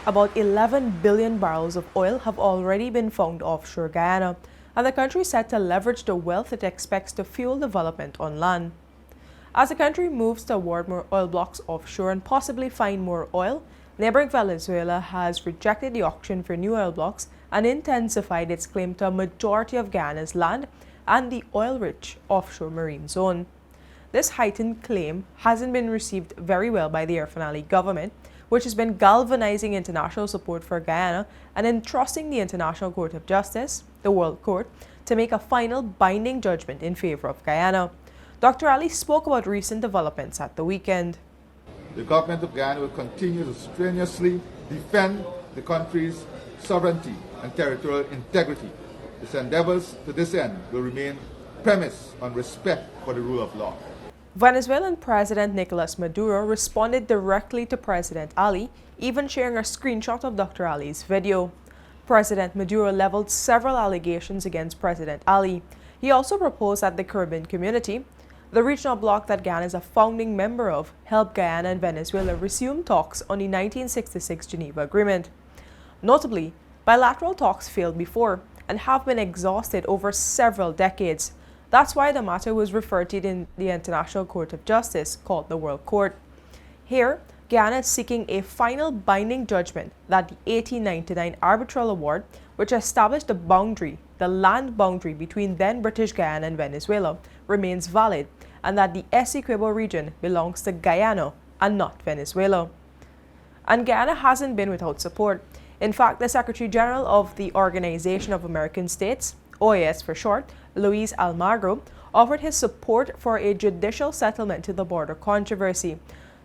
About 11 billion barrels of oil have already been found offshore Guyana, and the country is set to leverage the wealth it expects to fuel development on land. As the country moves toward more oil blocks offshore and possibly find more oil, neighbouring Venezuela has rejected the auction for new oil blocks and intensified its claim to a majority of Guyana's land and the oil-rich offshore marine zone. This heightened claim hasn't been received very well by the Finale government, which has been galvanizing international support for Guyana and entrusting the International Court of Justice, the World Court, to make a final binding judgment in favor of Guyana. Dr. Ali spoke about recent developments at the weekend. The government of Guyana will continue to strenuously defend the country's sovereignty and territorial integrity. Its endeavors to this end will remain premised on respect for the rule of law. Venezuelan President Nicolas Maduro responded directly to President Ali, even sharing a screenshot of Dr. Ali's video. President Maduro leveled several allegations against President Ali. He also proposed that the Caribbean community, the regional bloc that Guyana is a founding member of, help Guyana and Venezuela resume talks on the 1966 Geneva Agreement. Notably, bilateral talks failed before and have been exhausted over several decades. That's why the matter was referred to in the International Court of Justice, called the World Court. Here, Guyana is seeking a final binding judgment that the 1899 Arbitral Award, which established the land boundary between then British Guyana and Venezuela, remains valid, and that the Essequibo region belongs to Guyana and not Venezuela. And Guyana hasn't been without support. In fact, the Secretary General of the Organization of American States, OAS for short, Luis Almagro, offered his support for a judicial settlement to the border controversy.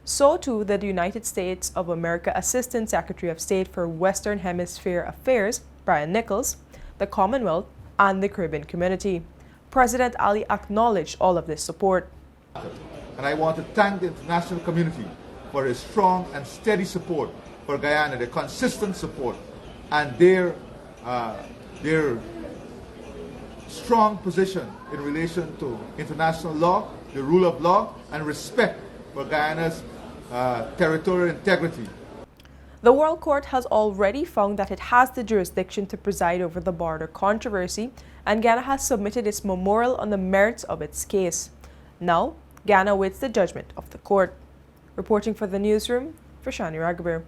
So too did the United States of America Assistant Secretary of State for Western Hemisphere Affairs, Brian Nichols, the Commonwealth, and the Caribbean community. President Ali acknowledged all of this support. And I want to thank the international community for its strong and steady support for Guyana, their consistent support, and their strong position in relation to international law, the rule of law, and respect for Guyana's territorial integrity. The World Court has already found that it has the jurisdiction to preside over the border controversy, and Guyana has submitted its memorial on the merits of its case. Now, Guyana awaits the judgment of the court. Reporting for the newsroom, for Shani Raghaber.